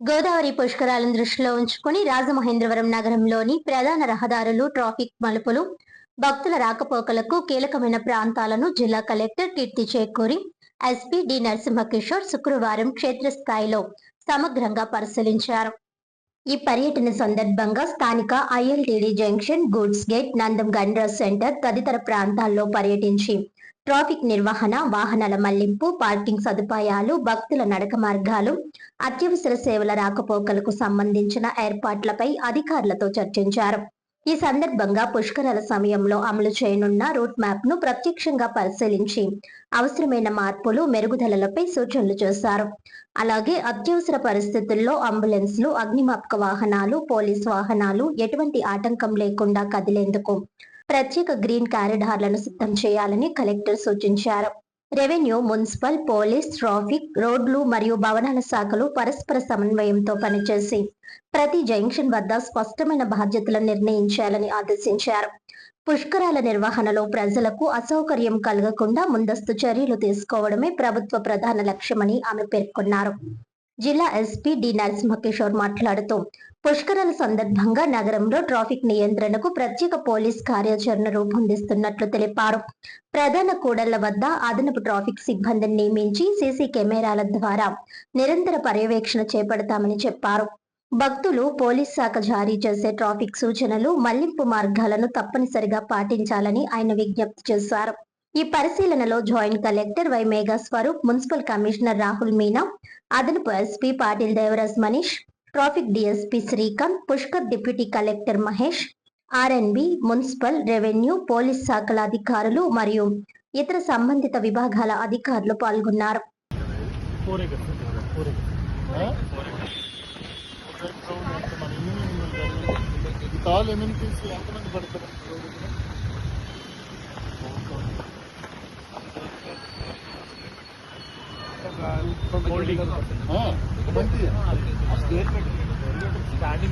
గోదావరి పుష్కరాలను దృష్టిలో ఉంచుకుని రాజమహేంద్రవరం నగరంలోని ప్రధాన రహదారులు, ట్రాఫిక్ మలుపులు, భక్తుల రాకపోకలకు కీలకమైన ప్రాంతాలను జిల్లా కలెక్టర్ కీర్తి చేకూరి ఎస్పీ డి నరసింహకిషోర్ శుక్రవారం క్షేత్రస్థాయిలో సమగ్రంగా పరిశీలించారు. ఈ పర్యటన సందర్భంగా స్థానిక ILTD junction, goods gate, Nandam Gandra centre తదితర ప్రాంతాల్లో పర్యటించి ట్రాఫిక్ నిర్వహణ, వాహనాల మళ్లింపు, పార్కింగ్ సదుపాయాలు, భక్తుల నడక మార్గాలు, అత్యవసర సేవల రాకపోకలకు సంబంధించిన ఏర్పాట్లపై అధికారులతో చర్చించారు. ఈ సందర్భంగా పుష్కరాల సమయంలో అమలు చేయనున్న రూట్ మ్యాప్ ను ప్రత్యక్షంగా పరిశీలించి అవసరమైన మార్పులు, మెరుగుదలలపై సూచనలు చేశారు. అలాగే అత్యవసర పరిస్థితుల్లో అంబులెన్స్లు, అగ్నిమాపక వాహనాలు, పోలీస్ వాహనాలు ఎటువంటి ఆటంకం లేకుండా కదిలేందుకు ప్రత్యేక గ్రీన్ కారిడార్లను సిద్ధం చేయాలని కలెక్టర్ సూచించారు. రెవెన్యూ, మున్సిపల్, పోలీస్, ట్రాఫిక్, రోడ్లు మరియు భవనాల శాఖలు పరస్పర సమన్వయంతో పనిచేసి ప్రతి జంక్షన్ వద్ద స్పష్టమైన బాధ్యతలను నిర్ణయించాలని ఆదేశించారు. పుష్కరాల నిర్వహణలో ప్రజలకు అసౌకర్యం కలగకుండా ముందస్తు చర్యలు తీసుకోవడమే ప్రభుత్వ ప్రధాన లక్ష్యమని ఆమె పేర్కొన్నారు. జిల్లా ఎస్పీ డి నరసింహకిషోర్ మాట్లాడుతూ పుష్కరాల సందర్భంగా నగరంలో ట్రాఫిక్ నియంత్రణకు ప్రత్యేక పోలీస్ కార్యాచరణ రూపొందిస్తున్నట్లు తెలిపారు. ప్రధాన కూడళ్ల వద్ద అదనపు ట్రాఫిక్ సిబ్బందిని నియమించి సీసీ కెమెరాల ద్వారా నిరంతర పర్యవేక్షణ చేపడతామని చెప్పారు. భక్తులు పోలీస్ శాఖ జారీ చేసే ట్రాఫిక్ సూచనలు, మళ్లింపు మార్గాలను తప్పనిసరిగా పాటించాలని ఆయన విజ్ఞప్తి చేశారు. ఈ పరిశీలనలో joint collector Y Megha Swaroop, municipal commissioner Rahul Meena, అదనపు SP Patil Devaraj Manish, traffic DSP Srikanth, Pushkar deputy collector Mahesh, RNB, municipal, revenue, police శాఖల అధికారులు మరియు ఇతర సంబంధిత విభాగాల అధికారులు పాల్గొన్నారు. होल्डिंग